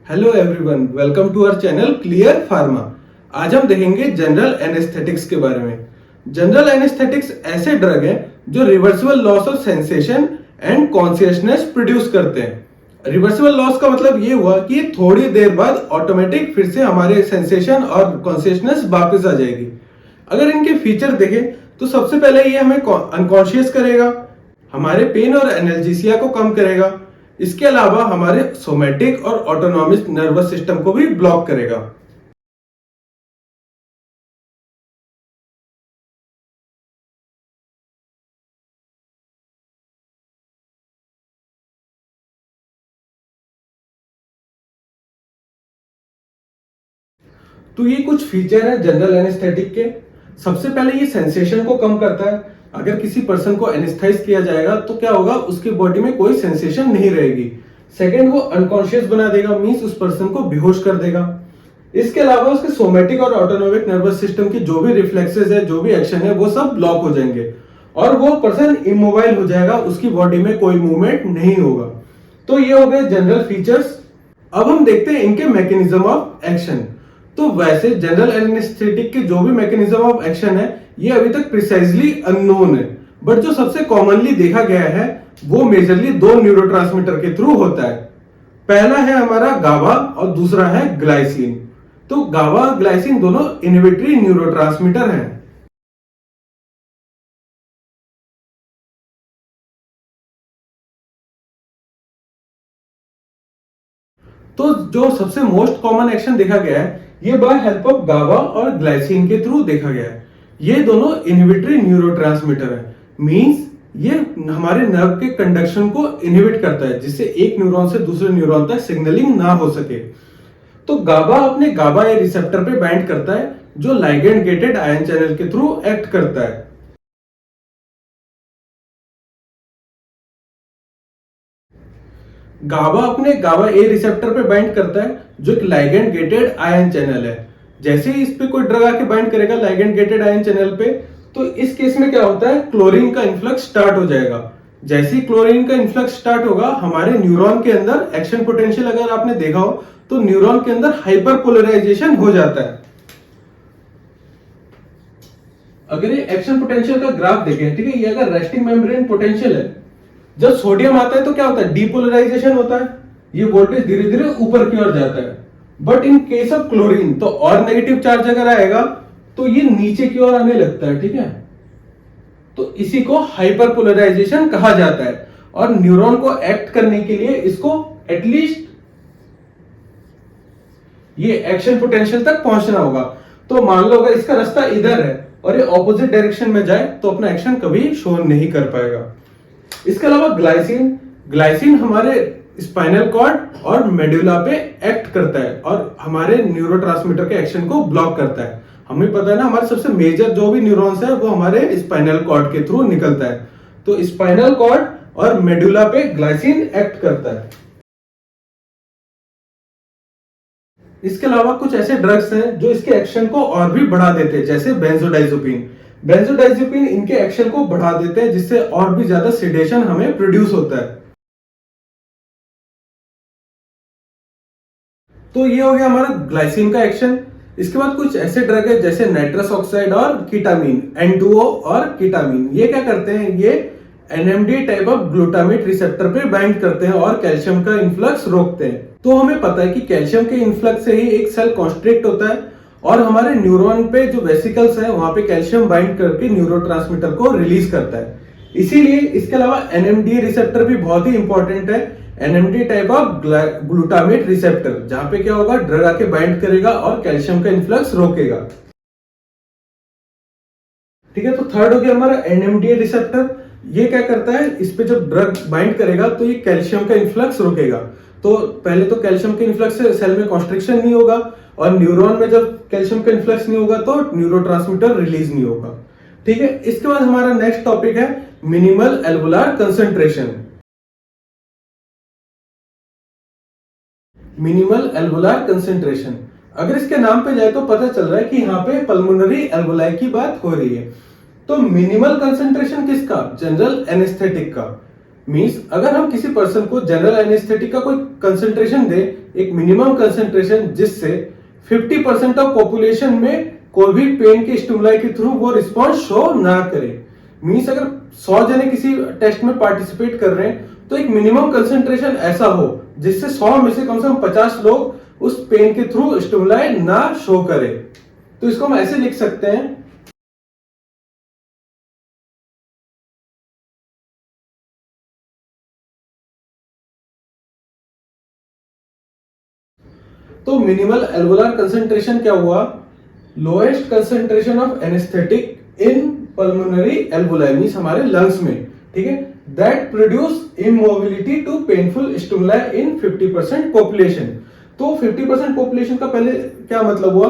Hello everyone, welcome to our channel Clear Pharma. आज हम देखेंगे जनरल एनेस्थेटिक्स के बारे में। जनरल एनेस्थेटिक्स ऐसे ड्रग हैं जो reversible loss of sensation and consciousness produce करते हैं। रिवर्सिबल लॉस का मतलब ये हुआ कि थोड़ी देर बाद ऑटोमेटिक फिर से हमारे सेंसेशन और कॉन्शियसनेस वापस आ जाएगी। अगर इनके फीचर देखें तो सबसे पहले ये हमें अनकॉन्शियस करेगा, हमारे पेन और एनाल्जेसिया को कम करेगा। इसके अलावा हमारे सोमैटिक और ऑटोनॉमिक नर्वस सिस्टम को भी ब्लॉक करेगा। तो ये कुछ फीचर है जनरल एनेस्थेटिक के। सबसे पहले ये सेंसेशन को कम करता है। अगर किसी पर्सन को एनेस्थाइज किया जाएगा तो क्या होगा, उसकी बॉडी में कोई सेंसेशन नहीं रहेगी। सेकंड, वो अनकॉन्शियस बना देगा, मींस उस पर्सन को बेहोश कर देगा। इसके अलावा उसके सोमैटिक और ऑटोनॉमिक नर्वस सिस्टम की जो भी रिफ्लेक्सेस है, जो भी एक्शन है, वो सब ब्लॉक हो जाएंगे और वो पर्सन इमोबाइल हो जाएगा, उसकी बॉडी में कोई मूवमेंट नहीं होगा। तो ये हो गए जनरल फीचर्स। अब हम देखते हैं इनके मैकेनिज्म ऑफ एक्शन। तो वैसे जनरल एनेस्थेटिक के जो भी मैकेनिज्म ऑफ एक्शन है, ये अभी तक प्रिसाइजली अननोन है, बट जो सबसे कॉमनली देखा गया है वो मेजरली दो न्यूरोट्रांसमीटर के थ्रू होता है। पहला है हमारा गाबा और दूसरा है ग्लाइसिन। तो गाबा और ग्लाइसिन दोनों इनहिबिटरी न्यूरोट्रांसमीटर हैं। तो जो सबसे मोस्ट कॉमन एक्शन देखा गया है, ये बाय हेल्प ऑफ गाबा और ग्लाइसिन के थ्रू देखा गया है। ये दोनों इनहिबिटरी न्यूरोट्रांसमीटर है, मींस ये हमारे नर्व के कंडक्शन को इनहिबिट करता है, जिससे एक न्यूरॉन से दूसरे न्यूरॉन तक सिग्नलिंग ना हो सके। तो गाबा अपने गाबा ए रिसेप्टर पे बाइंड करता है, जो लाइगेंड गेटेड आयन चैनल के थ्रू एक्ट करता है। गाबा अपने गाबा ए रिसेप्टर पे बाइंड करता है, जो एक लाइगेंड गेटेड आयन चैनल है। जैसे ही इस पे कोई ड्रग आके बाइंड करेगा लाइगेंड गेटेड आयन चैनल पे, तो इस केस में क्या होता है, क्लोरीन का इन्फ्लक्स स्टार्ट हो जाएगा। जैसे ही क्लोरीन का इन्फ्लक्स स्टार्ट होगा, हमारे न्यूरॉन के अंदर एक्शन पोटेंशियल, अगर आपने देखा हो तो न्यूरॉन के अंदर हाइपर पोलराइजेशन हो जाता है। अगर ये एक्शन पोटेंशियल का ग्राफ देखें, ठीक है, ये अगर रेस्टिंग मेम्ब्रेन पोटेंशियल है, जब सोडियम आता है तो क्या होता है, डीपोलराइजेशन होता है, ये वोल्टेज धीरे धीरे ऊपर की ओर जाता है। But in case of chlorine, तो और नेगेटिव चार्ज अगर आएगा तो ये नीचे की ओर आने लगता है, ठीक है। तो इसी को हाइपर पोलराइजेशन कहा जाता है। और न्यूरॉन को एक्ट करने के लिए इसको एटलीस्ट ये एक्शन पोटेंशियल तक पहुंचना होगा। तो मान लो अगर इसका रास्ता इधर है और ये ऑपोजिट डायरेक्शन में जाए तो अपना एक्शन कभी शो नहीं कर पाएगा। इसके अलावा ग्लाइसिन, ग्लाइसिन हमारे स्पाइनल कॉर्ड और मेडुला पे एक्ट करता है और हमारे न्यूरोट्रांसमीटर के एक्शन को ब्लॉक करता है। हमें पता है ना, हमारे सबसे मेजर जो भी न्यूरॉन्स है वो हमारे स्पाइनल कॉर्ड के थ्रू निकलता है। तो स्पाइनल कॉर्ड और मेडुला पे ग्लाइसिन एक्ट करता है। इसके अलावा कुछ ऐसे ड्रग्स हैं जो इसके एक्शन को और भी बढ़ा देते हैं, जैसे बेंजोडाइजोपिन। बेंजोडाइजोपिन इनके एक्शन को बढ़ा देते हैं, जिससे और भी ज्यादा सेडेशन हमें प्रोड्यूस होता है। तो ये हो गया हमारा ग्लाइसिन का एक्शन। इसके बाद कुछ ऐसे ड्रग है जैसे नाइट्रस ऑक्साइड और कीटामीन, N2O और कीटामीन। ये क्या करते हैं, ये NMDA type of glutamate receptor पे बाइंड करते हैं और कैल्शियम का इन्फ्लक्स रोकते हैं। तो हमें पता है कि कैल्शियम के इन्फ्लक्स से ही एक सेल कॉन्स्ट्रिक्ट होता है और हमारे न्यूरॉन पे जो वेसिकल्स है वहां पे कैल्शियम बाइंड करके न्यूरोट्रांसमीटर को रिलीज करता है। इसीलिए इसके अलावा NMDA रिसेप्टर भी बहुत ही इंपॉर्टेंट है। NMDA type of glutamate receptor, जहां पे क्या होगा, ड्रग आके बाइंड करेगा और कैल्शियम का इन्फ्लक्स रोकेगा। ठीक है, तो थर्ड हो गया हमारा NMDA रिसेप्टर। ये क्या करता है, इस पे जब ड्रग बाइंड करेगा तो ये कैल्शियम का इन्फ्लक्स रोकेगा। तो पहले तो कैल्शियम के इन्फ्लक्स से सेल में कॉन्स्ट्रिक्शन नहीं होगा और न्यूरॉन में जब कैल्शियम का इन्फ्लक्स नहीं होगा तो न्यूरोट्रांसमीटर रिलीज नहीं होगा। ठीक है, इसके बाद हमारा नेक्स्ट टॉपिक है minimal alveolar concentration. Minimal alveolar concentration, अगर इसके नाम पे जाए तो पता चल रहा है कि यहाँ पे पल्मोनरी एल्वुलाई की बात हो रही है। तो मिनिमल कंसंट्रेशन किसका, जनरल एनेस्थेटिक का। मीन्स अगर हम किसी पर्सन को जनरल एनेस्थेटिक का कोई कंसंट्रेशन दे, एक मिनिमम कंसंट्रेशन, जिससे 50% ऑफ पॉपुलेशन में कोई भी पेन के स्टिमुलाई के थ्रू वो रिस्पॉन्स शो ना करे। मीन्स अगर 100 जने किसी टेस्ट में पार्टिसिपेट कर रहे हैं तो एक मिनिमम कंसंट्रेशन ऐसा हो जिससे 100 में से कम 50 लोग उस पेन के थ्रू स्टिमुलाई ना शो करे। तो इसको हम ऐसे लिख सकते हैं, तो मिनिमल एल्वोलार कंसंट्रेशन क्या हुआ, lowest concentration of anaesthetic in pulmonary alveoli, means हमारे लंग्स में, ठीक है, that produce immobility to painful stimuli in 50% population. तो 50% पॉपुलेशन का पहले क्या मतलब हुआ,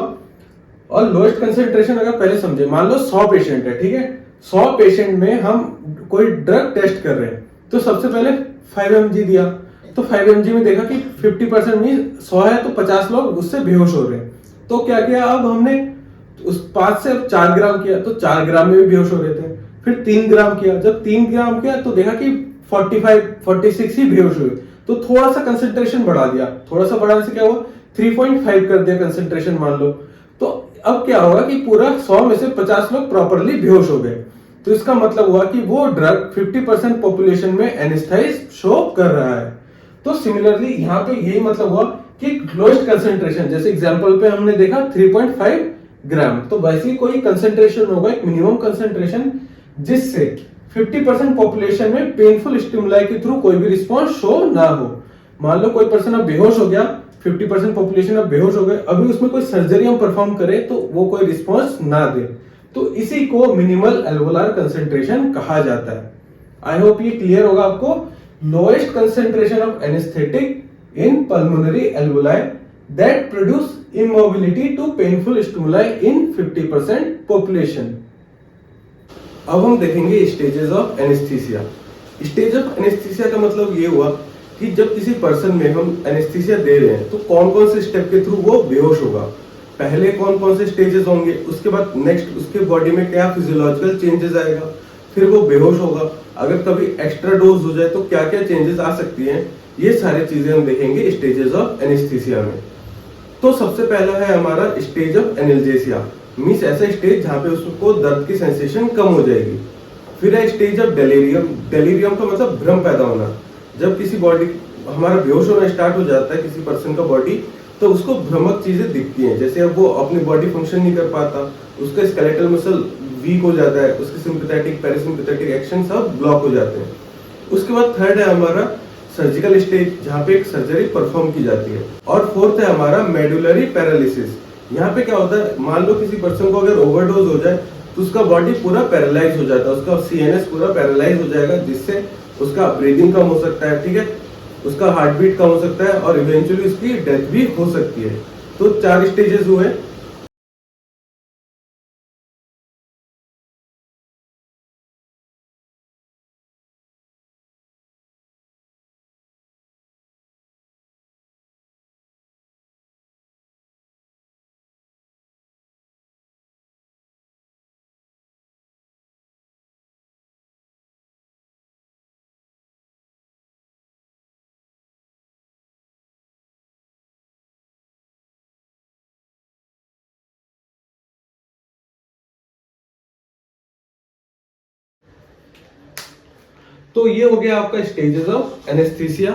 और लोएस्ट कंसंट्रेशन अगर पहले समझे, मान लो 100 पेशेंट है, ठीक है, 100 पेशेंट में हम कोई ड्रग टेस्ट कर रहे हैं, तो सबसे पहले 5 mg दिया, तो 5 mg में देखा कि 50% में 100 है तो 50 लोग उससे बेहोश हो रहे हैं। तो क्या किया, अब हमने उस 5 से 4 ग्राम किया, तो 4 ग्राम में भी बेहोश हो रहे थे। फिर 3 ग्राम किया, जब 3 ग्राम किया तो देखा कि 45, 46 ही बेहोश हुए। तो थोड़ा सा कंसंट्रेशन बढ़ा दिया, थोड़ा सा बढ़ाने से क्या हुआ, 3.5 कर दिया कंसंट्रेशन मान लो। तो अब क्या होगा कि पूरा 100 में से 50 लोग प्रॉपरली बेहोश हो गए। तो इसका मतलब हुआ कि वो ड्रग 50% पॉपुलेशन में एनेस्थेसिस शो कर रहा है। तो सिमिलरली यहाँ पे यही मतलब हुआ कि लोएस्ट कंसंट्रेशन, जैसे एग्जांपल पे हमने देखा 3.5 ग्राम, तो वैसे ही कोई कंसंट्रेशन होगा, एक मिनिमम कंसंट्रेशन, जिससे 50% पॉपुलेशन में पेनफुल स्टिमुलाई के थ्रू कोई भी रिस्पॉन्स शो ना हो। मान लो कोई पर्सन अब बेहोश हो गया, 50% पॉपुलेशन अब बेहोश हो गए, अभी उसमें कोई सर्जरी हम परफॉर्म करें तो वो कोई रिस्पॉन्स ना दे, तो इसी को मिनिमल एल्वोलार कंसंट्रेशन कहा जाता है। आई होप ये क्लियर होगा आपको। Lowest concentration of anaesthetic in pulmonary alveoli that produce immobility to painful stimuli in 50% population. अब हम देखेंगे stages of anaesthesia. Stage of anaesthesia का मतलब ये हुआ कि जब किसी पर्सन में हम एनेस्थीसिया दे रहे हैं तो कौन कौन से स्टेप के थ्रू वो बेहोश होगा, पहले कौन कौन से स्टेजेस होंगे, उसके बाद नेक्स्ट उसके बॉडी में क्या फिजियोलॉजिकल चेंजेस आएगा, फिर वो बेहोश होगा, अगर कभी एक्स्ट्रा डोज हो जाए तो क्या क्या चेंजेस आ सकती हैं, ये सारी चीजें हम देखेंगे स्टेजेस ऑफ एनेस्थीसिया में। तो सबसे पहला है हमारा स्टेज ऑफ एनाल्जेसिया, मींस ऐसा स्टेज जहां पे उसको दर्द की सेंसेशन कम हो जाएगी। फिर है स्टेज ऑफ डेलीरियम। डेलीरियम का मतलब भ्रम पैदा होना, जब किसी बॉडी हमारा बेहोश होना स्टार्ट हो जाता है किसी पर्सन का बॉडी, तो उसको भ्रमक चीजें दिखती हैं, जैसे अब वो अपनी बॉडी फंक्शन नहीं कर पाता, उसका स्केलेटल मसल वीक हो जाता है, उसके सिंपैथेटिक पैरासिम्पैथेटिक एक्शन सब ब्लॉक हो जाते हैं। उसके बाद थर्ड है हमारा सर्जिकल स्टेज, जहाँ पे एक सर्जरी परफॉर्म की जाती है। और फोर्थ है हमारा मेडुलरी पैरालिसिस। यहाँ पे क्या होता है, मान लो किसी पर्सन को अगर ओवरडोज हो जाए तो उसका बॉडी पूरा पैरालाइज हो जाता है, उसका सीएनएस पूरा पैरालाइज हो जाएगा, जिससे उसका ब्रीदिंग कम हो सकता है, ठीक है, उसका हार्ट बीट कम हो सकता है और इवेंचुअली उसकी डेथ भी हो सकती है। तो 4 स्टेजेस हुए। तो ये हो गया आपका स्टेजेस ऑफ एनेस्थीसिया।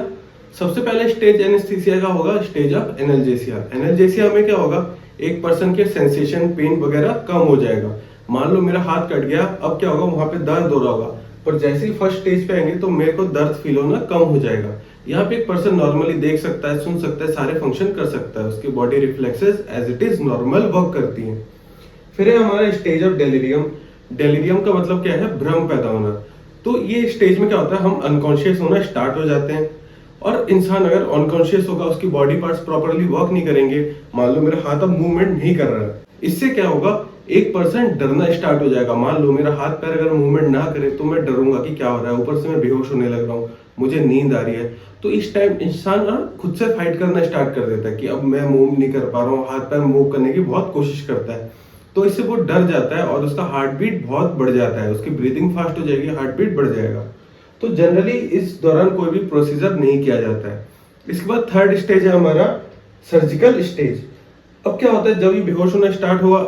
सबसे पहले स्टेज एनेस्थीसिया का होगा स्टेज ऑफ एनाल्जेसिया। एनाल्जेसिया में क्या होगा, एक पर्सन के सेंसेशन पेन वगैरह कम हो जाएगा। मान लो मेरा हाथ कट गया, अब क्या होगा, वहां पे दर्द हो रहा होगा, पर जैसे ही फर्स्ट स्टेज पे आएंगे तो मेरे को दर्द फील होना कम हो जाएगा। यहाँ पे एक पर्सन नॉर्मली देख सकता है, सुन सकता है, सारे फंक्शन कर सकता है, उसकी body reflexes as it is normal work करती है। फिर है हमारा स्टेज ऑफ डेलीरियम। डेलीरियम का मतलब क्या है, भ्रम पैदा होना। तो ये स्टेज में क्या होता है, हम अनकॉन्शियस होना स्टार्ट हो जाते हैं, और इंसान अगर अनकॉन्शियस होगा, उसकी बॉडी पार्ट्स प्रॉपर्ली वर्क नहीं करेंगे, मान लो मेरा हाथ अब मूवमेंट नहीं कर रहा है, इससे क्या होगा, एक पर्सन डरना स्टार्ट हो जाएगा। मान लो मेरा हाथ पैर अगर मूवमेंट ना करे तो मैं डरूंगा कि क्या हो रहा है, ऊपर से मैं बेहोश होने लग रहा हूँ, मुझे नींद आ रही है। तो इस टाइम इंसान खुद से फाइट करना स्टार्ट कर देता है कि अब मैं मूव नहीं कर पा रहा हूँ, हाथ पैर मूव करने की बहुत कोशिश करता है। तो इससे वो डर जाता है और उसका हार्ट बीट बहुत बढ़ जाता है, उसकी ब्रीदिंग फास्ट हो जाएगी, हार्ट बीट बढ़ जाएगा। तो तो जनरली इस दौरान कोई भी प्रोसीजर नहीं किया जाता है। इसके बाद थर्ड स्टेज है हमारा सर्जिकल स्टेज। अब क्या होता है, जब ये बेहोश होना स्टार्ट हुआ,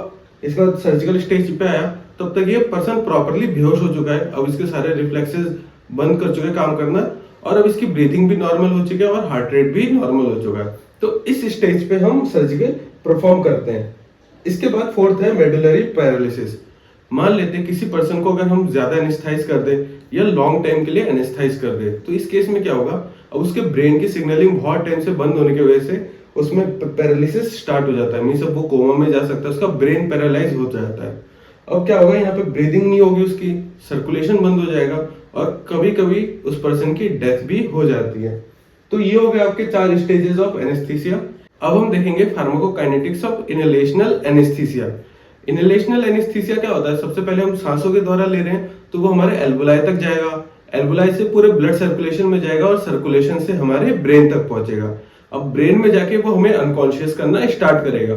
इसके बाद सर्जिकल स्टेज पे आया, तब तक ये पर्सन प्रॉपरली बेहोश हो चुका है। अब इसके सारे रिफ्लेक्सेस बंद कर चुके हैं काम करना, और अब इसकी ब्रीथिंग भी नॉर्मल हो चुकी है और हार्ट रेट भी नॉर्मल हो चुका है। तो इस स्टेज पे हम सर्जिकल परफॉर्म करते हैं। इसके बाद फोर्थ है मेडुलरी पैरालिसिस। मान लेते हैं किसी पर्सन को अगर हम ज्यादा एनेस्थाइज कर दें या लॉन्ग टाइम के लिए एनेस्थाइज कर दें, तो इस केस में क्या होगा, अब उसके ब्रेन की सिग्नलिंग बहुत टाइम से बंद होने की वजह से उसमें पैरालिसिस स्टार्ट हो जाता है। मीन्स अब वो कोमा में जा सकता है, उसका ब्रेन पैरालाइज हो जाता है। अब क्या होगा, यहाँ पे ब्रीदिंग नहीं होगी, उसकी सर्कुलेशन बंद हो जाएगा, और कभी कभी उस पर्सन की डेथ भी हो जाती है। तो ये हो गए आपके 4 स्टेजेस ऑफ एनेस्थीसिया। अब हम देखेंगे pharmacokinetics of inhalational anaesthesia. Inhalational anaesthesia क्या होता है, सबसे पहले हम सांसों के द्वारा ले रहे हैं, तो वो हमारे एल्वुलाई तक जाएगा, एल्वुलाई से पूरे ब्लड सर्कुलेशन में जाएगा, और सर्कुलेशन से हमारे ब्रेन तक पहुंचेगा। अब ब्रेन में जाके वो हमें अनकॉन्शियस करना स्टार्ट करेगा।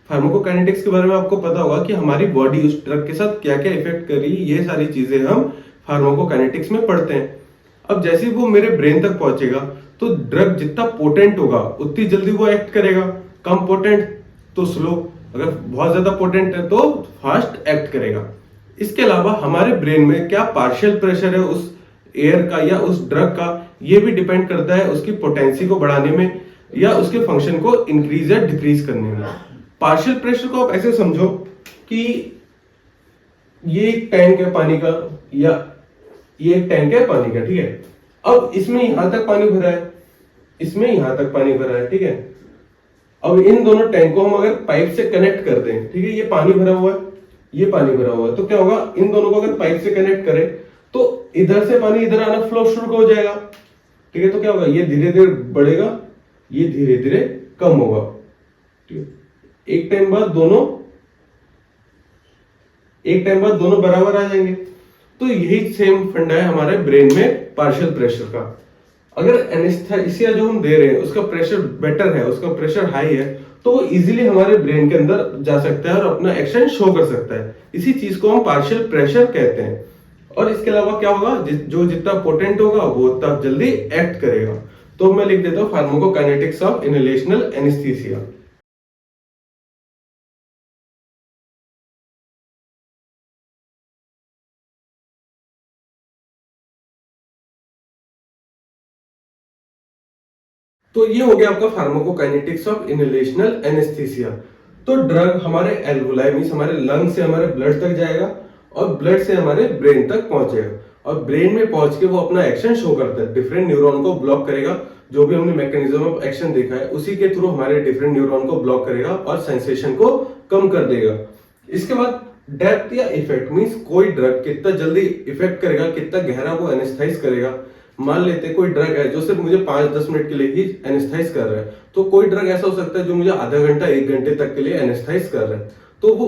फार्माकोकाइनेटिक्स के बारे में आपको पता होगा कि हमारी बॉडी उस ड्रग के साथ क्या क्या इफेक्ट करी, ये सारी चीजें हम फार्माकोकाइनेटिक्स में पढ़ते हैं। अब जैसे ही वो मेरे ब्रेन तक पहुंचेगा, तो ड्रग जितना पोटेंट होगा उतनी जल्दी वो एक्ट करेगा, कम पोटेंट तो स्लो, अगर बहुत ज्यादा पोटेंट है तो फास्ट एक्ट करेगा। इसके अलावा हमारे ब्रेन में क्या पार्शियल प्रेशर है उस एयर का या उस ड्रग का, ये भी डिपेंड करता है उसकी पोटेंसी को बढ़ाने में या उसके फंक्शन को इंक्रीज या डिक्रीज करने में। पार्शियल प्रेशर को आप ऐसे समझो कि ये एक टैंक है पानी का, या ये एक टैंक है पानी का, ठीक है। अब इसमें यहां तक पानी भरा है, इसमें यहां तक पानी भरा है, ठीक है। अब इन दोनों टैंक को हम अगर पाइप से कनेक्ट कर दें, ठीक है, ये पानी भरा हुआ है, ये पानी भरा हुआ है, तो क्या होगा, इन दोनों को अगर पाइप से कनेक्ट करें तो इधर से पानी इधर आना फ्लो शुरू हो जाएगा, ठीक है। तो क्या होगा, ये धीरे धीरे बढ़ेगा, ये धीरे धीरे कम होगा, ठीक है। एक टाइम बाद दोनों बराबर आ जाएंगे। तो यही सेम फंडा है हमारे ब्रेन में पार्शियल प्रेशर का। अगर एनेस्थीसिया जो हम दे रहे हैं उसका प्रेशर बेटर है, उसका प्रेशर हाई है, तो वो इजीली हमारे ब्रेन के अंदर जा सकता है और अपना एक्शन शो कर सकता है। इसी चीज को हम पार्शियल प्रेशर कहते हैं। और इसके अलावा क्या होगा, जो जितना पोटेंट होगा वो उतना जल्दी एक्ट करेगा। तो मैं लिख देता हूं फार्माकोकाइनेटिक्स ऑफ इनहेलेशनल एनेस्थीसिया। तो ये हो गया आपका फार्माकोकाइनेटिक्स ऑफ इनहेलेशनल एनेस्थीसिया। तो ड्रग हमारे एल्वुलाई मींस हमारे लंग से हमारे ब्लड तक जाएगा, और ब्लड से हमारे ब्रेन तक पहुंचेगा, और ब्रेन में पहुंच के वो अपना एक्शन शो करता है, डिफरेंट न्यूरॉन को ब्लॉक करेगा। जो भी हमने मैकेनिज्म ऑफ एक्शन देखा है उसी के थ्रू हमारे डिफरेंट न्यूरॉन को ब्लॉक करेगा और सेंसेशन को कम कर देगा। इसके बाद डेप्थ या इफेक्ट मींस कोई ड्रग कितना जल्दी इफेक्ट करेगा, कितना गहरा वो एनेस्थाइज करेगा। मान लेते हैं कोई ड्रग है जो सिर्फ मुझे 5-10 मिनट के लिए ही एनेस्थाइज कर रहा है, तो कोई ड्रग ऐसा हो सकता है जो मुझे आधा घंटा 1 घंटे तक के लिए एनेस्थाइज कर रहा है। तो वो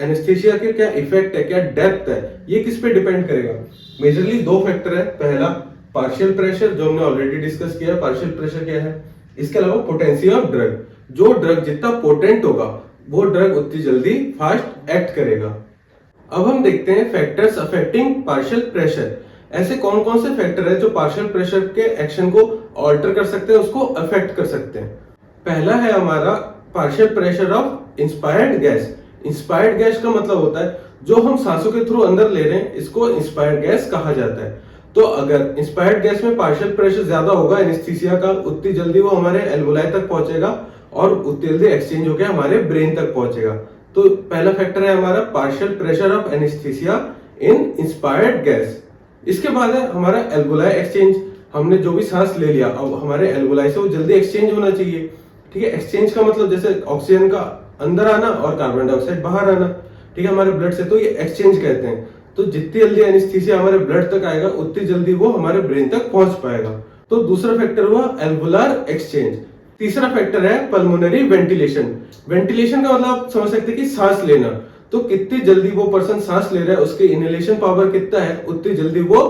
एनेस्थीसिया के क्या इफेक्ट है, क्या डेप्थ है, ये किस पे डिपेंड करेगा। मेजरली 2 फैक्टर है। पहला पार्शियल प्रेशर, जो हमने ऑलरेडी डिस्कस किया है, पार्शियल प्रेशर क्या है। इसके अलावा पोटेंसी ऑफ ड्रग, जो ड्रग जितना पोटेंट होगा वो ड्रग उतनी जल्दी फास्ट एक्ट करेगा। अब हम देखते हैं फैक्टर्स अफेक्टिंग पार्शियल प्रेशर। ऐसे कौन कौन से फैक्टर है जो पार्शियल प्रेशर के एक्शन को ऑल्टर कर सकते हैं, उसको अफेक्ट कर सकते हैं। पहला है हमारा partial pressure of inspired gas. Inspired gas का मतलब होता है जो हम सांसों के थ्रू अंदर ले रहे हैं, इसको इंस्पायर्ड गैस कहा जाता है। तो अगर इंस्पायर्ड गैस में पार्शियल प्रेशर ज्यादा होगा एनेस्थीसिया का, उतनी जल्दी वो हमारे एल्वुलाई तक पहुंचेगा और उतनी जल्दी एक्सचेंज होकर हमारे ब्रेन तक पहुंचेगा। तो पहला फैक्टर है हमारा partial pressure of anaesthesia in inspired gas. इसके बाद है हमारा एल्वुलाई एक्सचेंज। हमने जो भी सांस ले लिया, अब हमारे एल्वुलाई से वो जल्दी एक्सचेंज होना चाहिए, ठीक है। एक्सचेंज का मतलब जैसे ऑक्सीजन का अंदर आना और कार्बन डाइऑक्साइड बाहर आना, ठीक है, हमारे ब्लड से, तो ये एक्सचेंज कहते हैं। तो जितनी जल्दी एनेस्थीसिया हमारे ब्लड तक आएगा उतनी जल्दी वो हमारे ब्रेन तक पहुंच पाएगा। तो दूसरा फैक्टर हुआ एल्वुलर एक्सचेंज। तीसरा फैक्टर है पल्मोनरी वेंटिलेशन। वेंटिलेशन का मतलब आप समझ सकते हैं कि सांस लेना। तो कितनी जल्दी वो पर्सन सांस ले रहा है, उसके इनहेलेशन पावर कितना है, उतनी जल्दी वो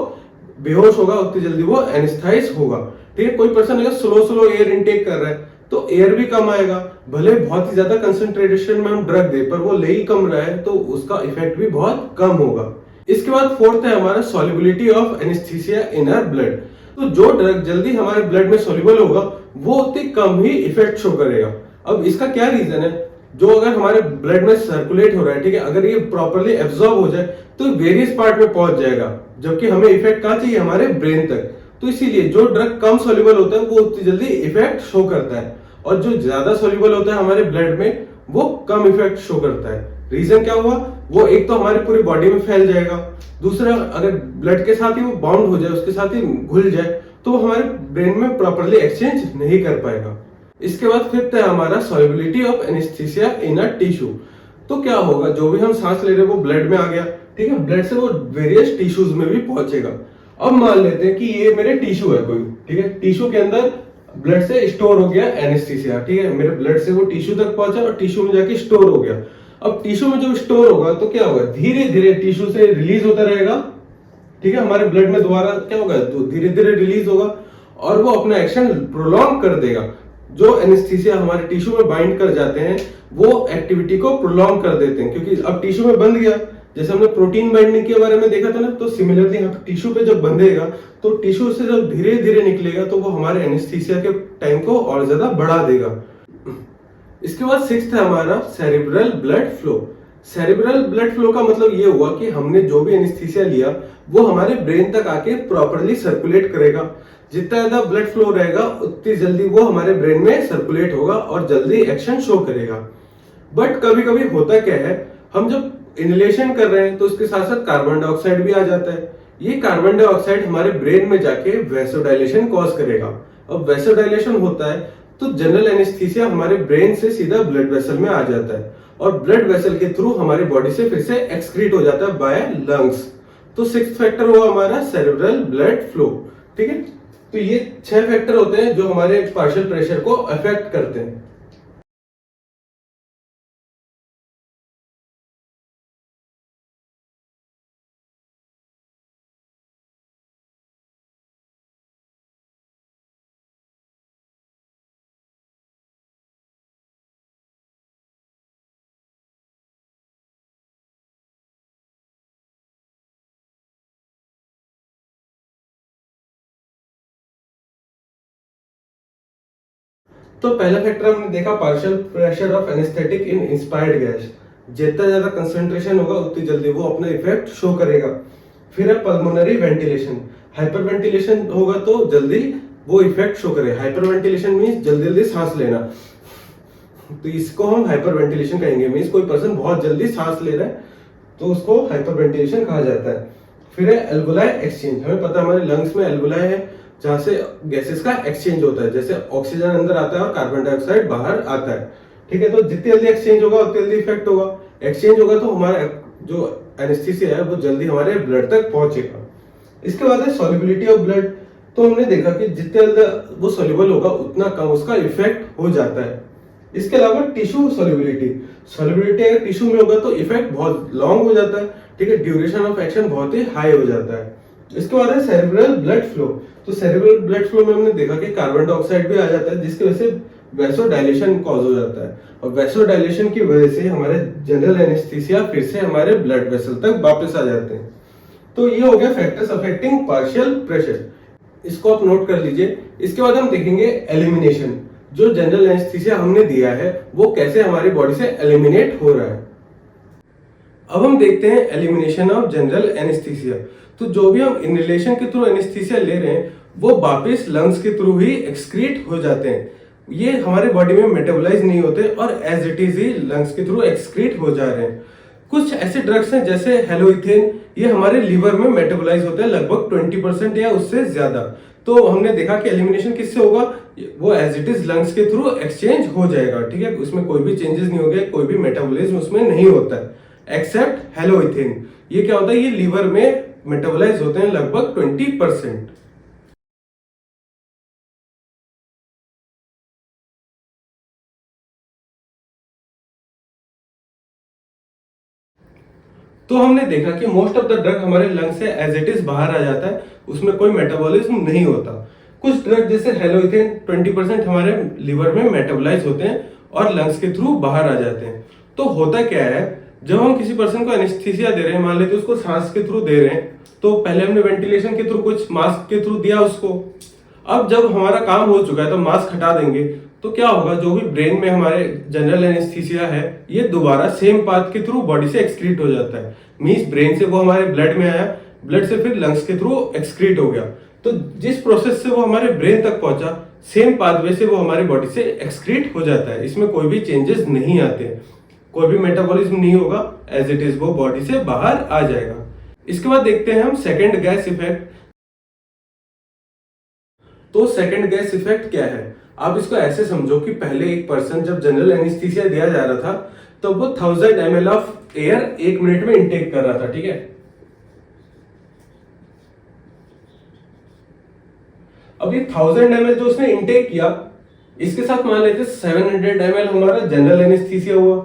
बेहोश होगा, उतनी जल्दी वो एनेस्थाइज होगा, ठीक है। कोई पर्सन अगर स्लो एयर इनटेक कर रहा है तो एयर भी कम आएगा, भले बहुत ही ज्यादा कंसंट्रेशन में हम ड्रग दे, पर वो ले ही कम रहा है तो उसका इफेक्ट भी बहुत कम होगा। इसके बाद फोर्थ है हमारा solubility of anaesthesia in our blood. तो जो ड्रग जल्दी हमारे ब्लड में सॉल्युबल होगा वो उतनी कम ही इफेक्ट शो करेगा। अब इसका क्या रीजन है, जो अगर हमारे ब्लड में सर्कुलेट हो रहा है, ठीक है, अगर ये प्रॉपरली एब्जॉर्ब हो जाए तो वेरियस पार्ट में पहुंच जाएगा, जबकि हमें इफेक्ट कहाँ चाहिए, हमारे ब्रेन तक। तो इसीलिए जो ड्रग कम सॉल्युबल होता है वो उतनी जल्दी इफेक्ट शो करता है, और जो ज्यादा सॉल्युबल होता है हमारे ब्लड में वो कम इफेक्ट शो करता है। रीजन क्या हुआ, वो एक तो हमारी पूरी बॉडी में फैल जाएगा, दूसरा अगर ब्लड के साथ ही वो बाउंड हो जाए, उसके साथ ही घुल जाए, तो वो हमारे ब्रेन में प्रॉपरली एक्सचेंज नहीं कर पाएगा। इसके बाद फिफ्थ है हमारा solubility of anaesthesia in a tissue. तो क्या होगा, जो भी हम सांस ले रहे हैं वो ब्लड में आ गया, ठीक है, ब्लड से वो वेरियस टिश्यूज में भी पहुंचेगा। अब मान लेते हैं कि ये मेरे टिश्यू है कोई, ठीक है, टिश्यू के अंदर ब्लड से स्टोर हो गया एनेस्थीसिया, ठीक है, मेरे ब्लड से वो टिश्यू तक पहुंचा और टिश्यू में जाके स्टोर हो गया। अब टिश्यू में जो स्टोर होगा तो क्या होगा, धीरे धीरे टिश्यू से रिलीज होता रहेगा, ठीक है, हमारे ब्लड में दोबारा क्या होगा, तो धीरे धीरे रिलीज होगा और वो अपना एक्शन प्रोलॉन्ग कर देगा। जो एनेस्थीसिया हमारे टिश्यू में बाइंड कर जाते हैं वो एक्टिविटी को प्रोलॉन्ग कर देते हैं, क्योंकि अब टिश्यू में बंध गया। जैसे हमने प्रोटीन बाइंडिंग के बारे में देखा था ना, तो सिमिलरली यहाँ पे टिश्यू पे जब बंधेगा तो टिश्यू से जब धीरे धीरे निकलेगा तो वो हमारे एनेस्थीसिया के टाइम को और ज्यादा बढ़ा देगा। इसके बाद सिक्स्थ है हमारा cerebral blood flow. Cerebral blood flow का मतलब ये हुआ कि हमने जो भी एनेस्थीसिया लिया वो हमारे ब्रेन तक आके प्रॉपरली सर्कुलेट करेगा। जितना ज्यादा ब्लड फ्लो रहेगा उतनी जल्दी वो हमारे ब्रेन में सर्कुलेट होगा और जल्दी एक्शन शो करेगा। बट कभी कभी होता क्या है, हम जब इनहेलेशन कर रहे हैं तो उसके साथ साथ कार्बन डाइऑक्साइड भी आ जाता है। ये कार्बन डाइऑक्साइड हमारे ब्रेन में जाके वैसोडाइलेशन कॉज करेगा। अब वैसोडाइलेशन होता है तो जनरल एनेस्थीसिया हमारे ब्रेन से सीधा ब्लड वेसल में आ जाता है और ब्लड वेसल के थ्रू हमारी बॉडी से फिर से एक्सक्रीट हो जाता है बाय लंग्स। तो सिक्स्थ फैक्टर हुआ हमारा सेरेब्रल ब्लड फ्लो, ठीक है। तो ये 6 फैक्टर होते हैं जो हमारे पार्शियल प्रेशर को अफेक्ट करते हैं। तो पहला फैक्टर हमने देखा partial pressure of anaesthetic in inspired gas. जितना ज्यादा कंसंट्रेशन होगा उतनी जल्दी वो अपना इफेक्ट शो करेगा। फिर है पल्मोनरी वेंटिलेशन। हाइपर वेंटिलेशन होगा तो जल्दी वो इफेक्ट शो करेगा। हाइपर वेंटिलेशन मीन्स जल्दी जल्दी सांस लेना, तो इसको हम हाइपर वेंटिलेशन कहेंगे। मीन्स कोई पर्सन बहुत जल्दी सांस ले रहा है तो उसको हाइपर वेंटिलेशन कहा जाता है। फिर है एल्वुलाई एक्सचेंज। हमें पता है हमारे लंग्स में एल्वुलाई है जहां से गैसेस का एक्सचेंज होता है, जैसे ऑक्सीजन अंदर आता है और कार्बन डाइऑक्साइड बाहर आता है, ठीक है। तो जितनी जल्दी एक्सचेंज होगा उतनी जल्दी इफेक्ट होगा। एक्सचेंज होगा तो हमारा जो एनेस्थीसिया है वो जल्दी हमारे ब्लड तक पहुंचेगा। इसके बाद है सॉल्युबिलिटी ऑफ ब्लड। तो हमने देखा कि जितने जल्दी वो सॉल्युबल होगा उतना कम उसका इफेक्ट हो जाता है। इसके अलावा टिश्यू सॉल्युबिलिटी। सॉल्युबिलिटी अगर टिश्यू में होगा तो इफेक्ट बहुत लॉन्ग हो जाता है, ठीक है, ड्यूरेशन ऑफ एक्शन बहुत ही हाई हो जाता है। इसके बाद है सेरेब्रल ब्लड फ्लो। तो सेरेब्रल ब्लड फ्लो में हमने देखा कि कार्बन डाइऑक्साइड भी आ जाता है जिसकी वजह से वैसोडाइलेशन कॉज हो जाता है, और वैसोडाइलेशन की वजह से हमारे जनरल एनेस्थीसिया फिर से हमारे ब्लड वेसल तक वापस आ जाते हैं। तो ये हो गया फैक्टर्स अफेक्टिंग पार्शियल प्रेशर, इसको आप नोट कर लीजिए। इसके बाद हम देखेंगे एलिमिनेशन। जो जनरल एनेस्थीसिया हमने दिया है वो कैसे हमारी बॉडी से एलिमिनेट हो रहा है। अब हम देखते हैं एलिमिनेशन ऑफ जनरल एनेस्थीसिया। तो जो भी हम इनहेलेशन के थ्रू एनेस्थीसिया ले रहे हैं वो वापस लंग्स के थ्रू ही एक्सक्रीट हो जाते हैं। ये हमारे बॉडी में मेटाबोलाइज नहीं होते और एज इट इज ही लंग्स के थ्रू एक्सक्रीट हो जा रहे हैं। कुछ ऐसे ड्रग्स हैं जैसे हेलोइथेन, ये हमारे लीवर में मेटाबोलाइज होते हैं लगभग 20% या उससे ज्यादा। तो हमने देखा कि एलिमिनेशन किससे होगा, वो एज इट इज लंग्स के थ्रू एक्सचेंज हो जाएगा, ठीक है, उसमें कोई भी चेंजेस नहीं होंगे, कोई भी मेटाबोलिज्म उसमें नहीं होता है एक्सेप्ट हेलोइथेन। ये क्या होता है, ये लीवर में मेटाबोलाइज होते हैं लगभग 20%। तो हमने देखा कि मोस्ट ऑफ द ड्रग हमारे लंग से एज इट इज बाहर आ जाता है, उसमें कोई मेटाबॉलिज्म नहीं होता। कुछ ड्रग जैसे हेलोइथेन 20% हमारे लिवर में मेटाबोलाइज होते हैं और लंग्स के थ्रू बाहर आ जाते हैं। तो होता क्या है, जब हम किसी पर्सन को एनेस्थीसिया दे रहे हैं, मान लेते उसको सांस के थ्रू दे रहे हैं, तो पहले हमने वेंटिलेशन के थ्रू कुछ मास्क के थ्रू दिया उसको। अब जब हमारा काम हो चुका है तो मास्क हटा देंगे, तो क्या होगा, जो भी ब्रेन में हमारे जनरल एनेस्थीसिया है ये दोबारा सेम पाथ के थ्रू बॉडी से एक्सक्रीट हो जाता है। मींस ब्रेन से वो हमारे ब्लड में आया, ब्लड से फिर लंग्स के थ्रू एक्सक्रीट हो गया। तो जिस प्रोसेस से वो हमारे ब्रेन तक पहुंचा, सेम पाथवे से वो हमारी बॉडी से एक्सक्रीट हो जाता है। इसमें कोई भी चेंजेस नहीं आते, कोई भी मेटाबॉलिज्म नहीं होगा, एज इट इज वो बॉडी से बाहर आ जाएगा। इसके बाद देखते हैं हम सेकंड गैस इफेक्ट। तो सेकंड गैस इफेक्ट क्या है? आप इसको ऐसे समझो कि पहले एक पर्सन जब जनरल एनेस्थीसिया दिया जा रहा था, तो वो 1000 ml ऑफ एयर 1 मिनट में इनटेक कर रहा था, ठीक है। अब ये 1000 ml जो उसने इनटेक किया, इसके साथ मान लेते 700 ml हमारा जनरल एनेस्थीसिया हुआ,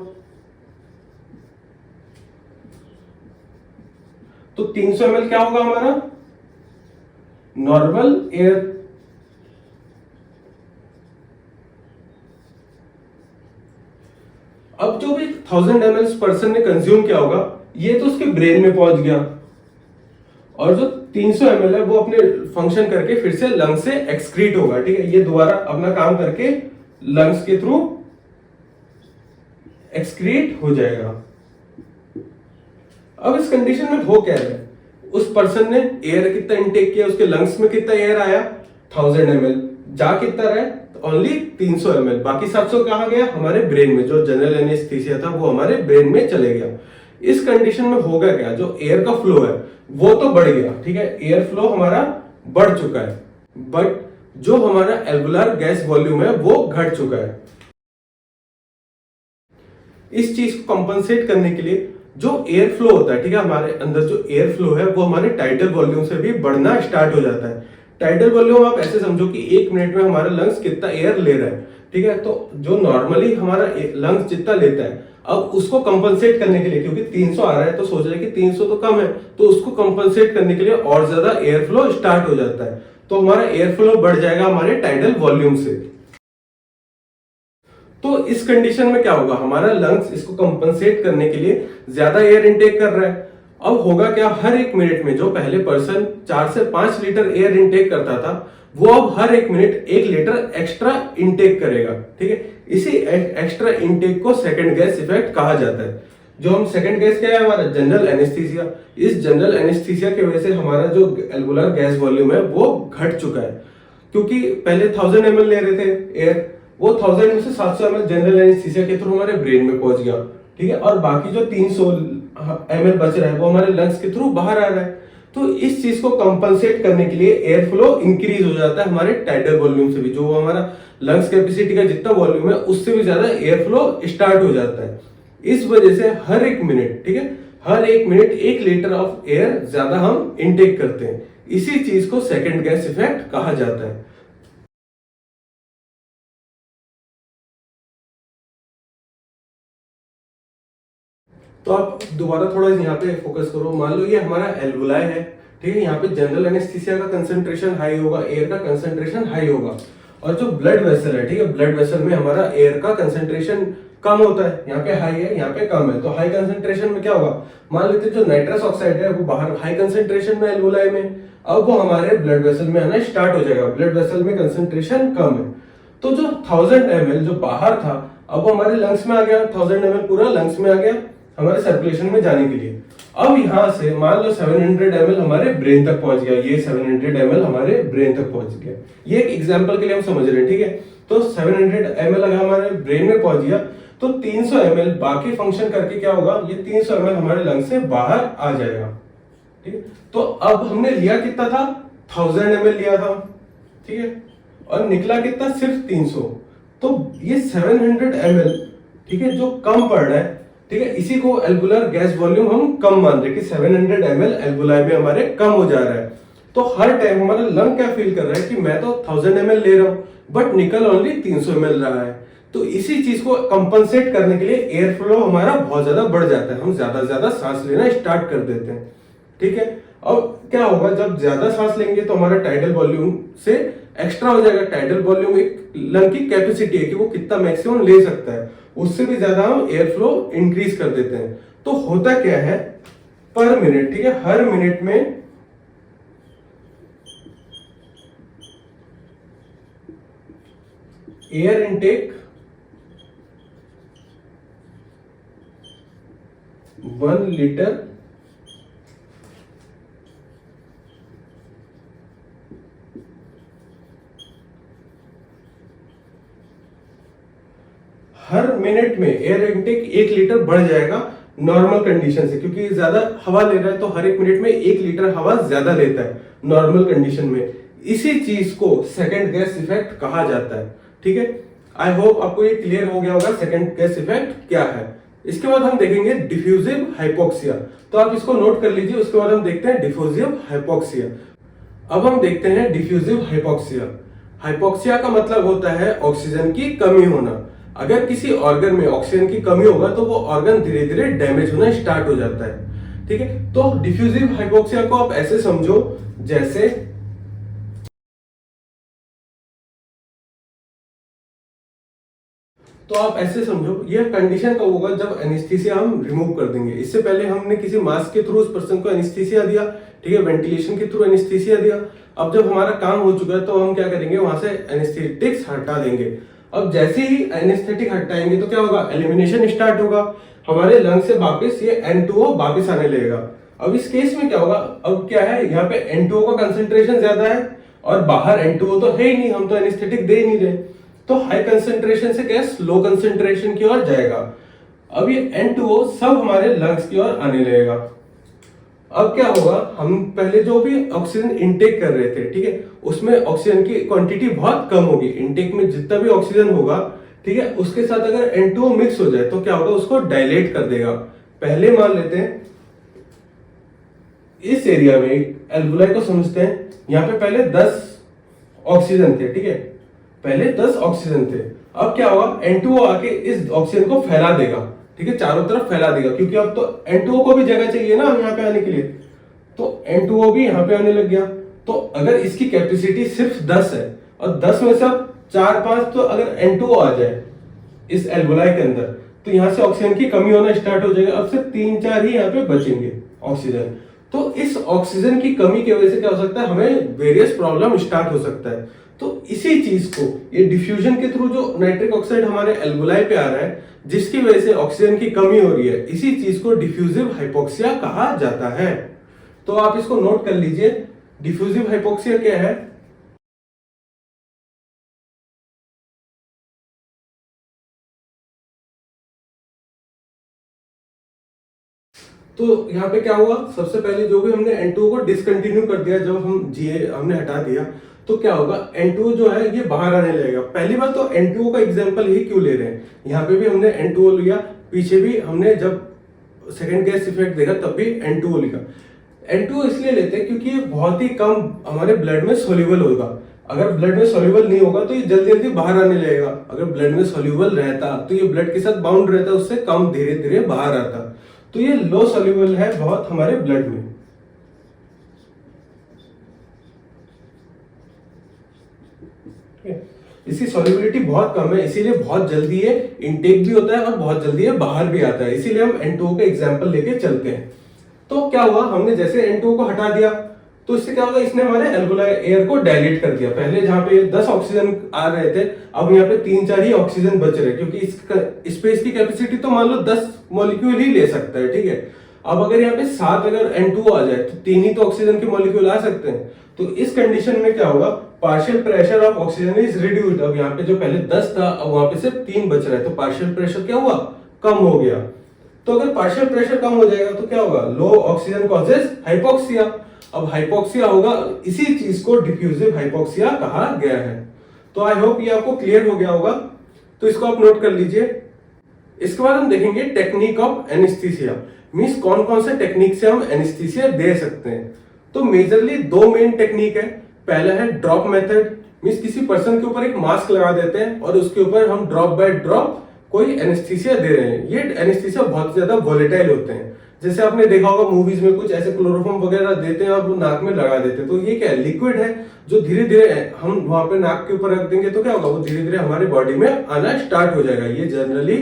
तो 300 ml क्या होगा हमारा नॉर्मल एयर। अब जो भी 1000 ml पर्सन ने कंज्यूम किया होगा, ये तो उसके ब्रेन में पहुंच गया, और जो 300 ml है वो अपने फंक्शन करके फिर से लंग्स से एक्सक्रीट होगा, ठीक है। ये दोबारा अपना काम करके लंग्स के थ्रू एक्सक्रीट हो जाएगा। अब इस कंडीशन में हो क्या है, उस पर्सन ने एयर कितना इनटेक किया, उसके लंग्स में कितना एयर आया 1000 ml, जा कितना रहा है ओनली 300 ml, बाकी 700 कहां गया हमारे ब्रेन में। जो जनरल एनेस्थीसिया था वो हमारे ब्रेन में चले गया। इस कंडीशन में होगा क्या, जो एयर का फ्लो है वो तो बढ़ गया, ठीक है, एयर फ्लो हमारा बढ़ चुका है, बट जो हमारा एल्वुलर गैस वॉल्यूम है वो घट चुका है। इस चीज को कंपनसेट करने के लिए जो एयर फ्लो होता है, ठीक है, हमारे अंदर जो एयर फ्लो है वो हमारे टाइडल वॉल्यूम से भी बढ़ना स्टार्ट हो जाता है। टाइडल वॉल्यूम आप ऐसे समझो कि 1 मिनट में हमारा लंग्स कितना एयर ले रहा है, ठीक है। तो जो नॉर्मली हमारा लंग्स जितना लेता है, अब उसको कंपनसेट करने के लिए, क्योंकि 300 आ रहा है तो सोच रहे हैं कि 300 तो कम है, तो उसको कंपनसेट करने के लिए और ज्यादा एयर फ्लो स्टार्ट हो जाता है, तो हमारा एयर फ्लो बढ़ जाएगा हमारे टाइडल वॉल्यूम से। तो इस कंडीशन में क्या होगा, हमारा लंग्स इसको कंपनसेट करने के लिए ज्यादा एयर इनटेक कर रहा है। अब होगा क्या, हर 1 मिनट में जो पहले पर्सन 4 से 5 लीटर एयर इनटेक करता था, वो अब हर 1 मिनट 1 लीटर एक्स्ट्रा इनटेक करेगा, ठीक है। इसी एक्स्ट्रा इनटेक को सेकंड गैस इफेक्ट कहा जाता है। जो हम सेकंड गैस क्या है हमारा जनरल एनेस्थीसिया, इस जनरल एनेस्थीसिया की वजह से हमारा जो एल्वुलर गैस वॉल्यूम है वो घट चुका है, क्योंकि पहले 1000 ml ले रहे थे एयर, वो 1000 में से 700 ml जनरल एनेस्थीसिया के थ्रू हमारे ब्रेन में पहुंच गया, ठीक है, और बाकी जो 300 ml बच रहा है वो हमारे लंग्स के थ्रू बाहर आ रहा है। तो इस चीज को कंपनसेट करने के लिए एयर फ्लो इंक्रीज हो जाता है हमारे टाइडल वॉल्यूम से भी, जो हमारा लंग्स कैपेसिटी का जितना वॉल्यूम है उससे भी ज्यादा एयर फ्लो स्टार्ट हो जाता है। इस वजह से हर 1 मिनट, ठीक है, हर 1 मिनट 1 लीटर ऑफ एयर ज्यादा हम इनटेक करते हैं। इसी चीज को सेकंड गैस इफेक्ट कहा जाता है। तो आप दोबारा थोड़ा यहाँ पे फोकस करो। मान लो ये हमारा एल्वुलाई है, ठीक है, यहाँ पे जनरल एनेस्थीसिया का कंसंट्रेशन हाई होगा, एयर का कंसंट्रेशन हाई होगा, और जो ब्लड वेसल है, ठीक है, ब्लड वेसल में हमारा एयर का कंसंट्रेशन कम होता है, यहाँ पे हाई है, यहाँ पे कम है। तो हाई कंसंट्रेशन में क्या होगा, मान लेते जो नाइट्रस ऑक्साइड है वो बाहर हाई कंसंट्रेशन में एल्वुलाई में, अब वो हमारे ब्लड वेसल में आना स्टार्ट हो जाएगा, ब्लड वेसल में कंसंट्रेशन कम है। तो जो 1000 ml जो बाहर था, अब वो हमारे लंग्स में आ गया, 1000 ml पूरा लंग्स में आ गया हमारे सर्कुलेशन में जाने के लिए। अब यहां से मान लो 700 ml हमारे ब्रेन तक पहुंच गया, ये 700 ml हमारे ब्रेन तक पहुंच गया। ये एक एग्जांपल के लिए हम समझ रहे हैं, ठीक है। तो 700 ml अगर हमारे ब्रेन में पहुंच गया तो 300 ml बाकी फंक्शन करके क्या होगा, ये 300 ml हमारे लंग से बाहर आ जाएगा, ठीक है। तो अब हमने लिया कितना था, 1000 ml लिया था, ठीक है, और निकला कितना, सिर्फ 300। तो ये 700 ml, ठीक है, जो कम पड़ रहा है, ठीक है, इसी को एल्वुलर गैस वॉल्यूम हम कम मान रहे हैं कि 700 ml एल्वुलाई में हमारे कम हो जा रहा है। तो हर टाइम हमारा लंग क्या फील कर रहा है कि मैं तो 1000 ml ले रहा हूं, बट निकल ओनली 300 ml रहा है। तो इसी चीज को कंपनसेट करने के लिए एयर फ्लो हमारा बहुत ज्यादा बढ़ जाता है, हम ज्यादा सांस लेना स्टार्ट कर देते हैं, ठीक है। और क्या होगा, जब ज्यादा सांस लेंगे तो हमारा टाइडल वॉल्यूम से एक्स्ट्रा हो जाएगा। टाइडल वॉल्यूम एक लंग की कैपेसिटी है कि वो कितना मैक्सिमम ले सकता है, उससे भी ज्यादा हम एयर फ्लो इंक्रीज कर देते हैं। तो होता क्या है, पर मिनट, ठीक है, हर मिनट में एयर इनटेक 1 लीटर हर मिनट में एयर इनटेक 1 लीटर बढ़ जाएगा नॉर्मल कंडीशन से, क्योंकि ज्यादा हवा ले रहा है तो हर एक मिनट में 1 लीटर हवा ज्यादा लेता है नॉर्मल कंडीशन में। इसी चीज को सेकंड गैस इफेक्ट कहा जाता है, ठीक है। आई होप आपको ये क्लियर हो गया होगा सेकंड गैस इफेक्ट क्या है। इसके बाद हम देखेंगे डिफ्यूजिव हाइपोक्सिया, तो आप इसको नोट कर लीजिए। उसके बाद हम देखते हैं डिफ्यूजिव हाइपोक्सिया। अब हम देखते हैं डिफ्यूजिव हाइपोक्सिया। हाइपोक्सिया का मतलब होता है ऑक्सीजन की कमी होना। अगर किसी ऑर्गन में ऑक्सीजन की कमी होगा तो वो ऑर्गन धीरे धीरे डैमेज होना स्टार्ट हो जाता है, ठीक है। तो डिफ्यूजिव हाइपोक्सिया को आप ऐसे समझो जैसे तो आप ऐसे समझो यह कंडीशन कब होगा, जब एनेस्थीसिया हम रिमूव कर देंगे। इससे पहले हमने किसी मास्क के थ्रू उस पर्सन को एनेस्थीसिया दिया, ठीक है, वेंटिलेशन के थ्रू एनेस्थीसिया दिया। अब जब हमारा काम हो चुका है तो हम क्या करेंगे, वहां से एनेस्थेटिक्स हटा देंगे। अब जैसे ही एनेस्थेटिक हटाएंगे तो क्या होगा, एलिमिनेशन स्टार्ट होगा, हमारे लंग से वापस ये N2O वापस आने लगेगा। अब इस केस में क्या होगा, अब क्या है, यहाँ पे N2O का कंसेंट्रेशन ज्यादा है और बाहर N2O तो है ही नहीं, हम तो एनेस्थेटिक दे ही नहीं रहे, तो हाई कंसेंट्रेशन से गैस लो कंसेंट्रेशन की ओर जाएगा। अब ये N2O सब हमारे लंग्स की ओर आने लगेगा। अब क्या होगा, हम पहले जो भी ऑक्सीजन इनटेक कर रहे थे, ठीक है, उसमें ऑक्सीजन की क्वांटिटी बहुत कम होगी। इनटेक में जितना भी ऑक्सीजन होगा, ठीक है, उसके साथ अगर N2O मिक्स हो जाए तो क्या होगा, उसको डायलेट कर देगा। पहले मान लेते हैं इस एरिया में एल्वुलाई को समझते हैं, यहाँ पे पहले 10 ऑक्सीजन थे, ठीक है, पहले 10 ऑक्सीजन थे। अब क्या होगा, N2O आके इस ऑक्सीजन को फैला देगा, ठीक है, चारों तरफ फैला देगा, क्योंकि अब तो N2O को भी जगह चाहिए ना यहाँ पे आने के लिए, तो N2O भी यहाँ पे आने लग गया। तो अगर इसकी कैपेसिटी सिर्फ 10 है और 10 में से अब 4-5 तो अगर N2O आ जाए इस एल्वुलाई के अंदर, तो यहाँ से ऑक्सीजन की कमी होना स्टार्ट हो जाएगा। अब सिर्फ 3-4 ही यहाँ पे बचेंगे ऑक्सीजन। तो इस ऑक्सीजन की कमी की वजह से क्या हो सकता है, हमें वेरियस प्रॉब्लम स्टार्ट हो सकता है। तो इसी चीज को ये डिफ्यूजन के थ्रू जो नाइट्रिक ऑक्साइड हमारे एल्वुलाई पे आ रहा है, जिसकी वजह से ऑक्सीजन की कमी हो रही है, इसी चीज को डिफ्यूजिव हाइपोक्सिया कहा जाता है। तो आप इसको नोट कर लीजिए, डिफ्यूजिव हाइपोक्सिया क्या है। तो यहाँ पे क्या हुआ, सबसे पहले जो भी हमने N2O को डिसकंटिन्यू कर दिया, जब हम GA हमने हटा दिया, तो क्या होगा, N2O जो है ये बाहर आने लगेगा। पहली बात तो N2O का एग्जांपल ही क्यों ले रहे हैं, यहाँ पे भी हमने N2O लिया, पीछे भी हमने जब सेकेंड गैस इफेक्ट देखा तब भी N2O लिखा। N2O इसलिए लेते हैं क्योंकि ये बहुत ही कम हमारे ब्लड में सोल्यूबल होगा। अगर ब्लड में सोल्यूबल नहीं होगा तो ये जल्दी जल्दी बाहर आने लगेगा। अगर ब्लड में सोल्यूबल रहता तो ये ब्लड के साथ बाउंड रहता, उससे कम धीरे धीरे बाहर आता। तो ये लो सोल्यूबल है बहुत हमारे ब्लड में। इसकी सॉल्युबिलिटी बहुत कम है, इसीलिए बहुत जल्दी ये इनटेक भी होता है और बहुत जल्दी ये बाहर भी आता है। इसीलिए हम N2O का एग्जांपल लेके चलते हैं। तो क्या हुआ, हमने जैसे N2O को हटा दिया तो इससे क्या होगा, इसने हमारे एल्वुलाई एयर को डायलेट कर दिया। पहले जहां पे 10 ऑक्सीजन आ रहे थे, अब यहाँ पे 3-4 ही ऑक्सीजन बच रहे, क्योंकि इस स्पेस की कैपेसिटी तो मान लो 10 मॉलिक्यूल ही ले सकता है, ठीक है। अब अगर यहाँ पे 7 अगर N2O आ जाए तो 3 ही तो ऑक्सीजन के मॉलिक्यूल आ सकते हैं। तो इस कंडीशन में क्या होगा, partial pressure of oxygen is reduced. अब यहाँ पे जो पहले 10 था, अब वहां पे सिर्फ 3 बच रहा है, तो पार्शियल प्रेशर क्या हुआ, कम हो गया। तो अगर पार्शियल प्रेशर कम हो जाएगा तो क्या होगा, लो ऑक्सीजन कॉजेज हाइपोक्सिया। अब हाइपोक्सिया होगा, इसी चीज को डिफ्यूजिव हाइपोक्सिया कहा गया है। तो आई होप ये आपको क्लियर हो गया होगा, तो इसको आप नोट कर लीजिए। इसके बाद हम देखेंगे टेक्निक ऑफ एनेस्थीसिया, मींस कौन कौन से टेक्निक से हम एनेस्थीसिया दे सकते हैं। तो मेजरली 2 मेन टेक्निक है। पहला है ड्रॉप मेथड, मींस किसी पर्सन के ऊपर एक मास्क लगा देते हैं और उसके ऊपर हम ड्रॉप बाय ड्रॉप कोई एनेस्थीसिया दे रहे हैं। ये एनेस्थीसिया बहुत ज्यादा वोलेटाइल होते हैं, जैसे आपने देखा होगा मूवीज में कुछ ऐसे क्लोरोफॉर्म वगैरह देते हैं और वो नाक में लगा देते हैं। तो ये क्या है, लिक्विड है जो धीरे धीरे हम वहां पे नाक के ऊपर रख देंगे तो क्या होगा, वो धीरे धीरे हमारे बॉडी में आना स्टार्ट हो जाएगा। ये जनरली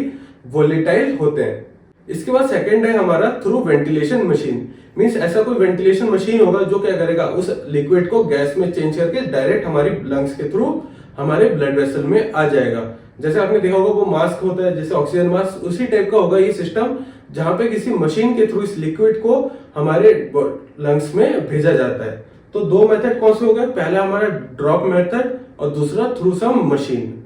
वोलेटाइल होते हैं। इसके बाद सेकंड है हमारा थ्रू वेंटिलेशन मशीन। मींस ऐसा कोई वेंटिलेशन मशीन होगा जो क्या करेगा, उस लिक्विड को गैस में चेंज करके डायरेक्ट हमारी लंग्स के थ्रू हमारे ब्लड वेसल में आ जाएगा। जैसे आपने देखा होगा वो मास्क होता है, जैसे ऑक्सीजन मास्क, उसी टाइप का होगा ये सिस्टम, जहां पे किसी मशीन के थ्रू इस लिक्विड को हमारे लंग्स में भेजा जाता है। तो दो मेथड कौन से हो गए, पहला हमारा ड्रॉप मेथड और दूसरा थ्रू सम मशीन।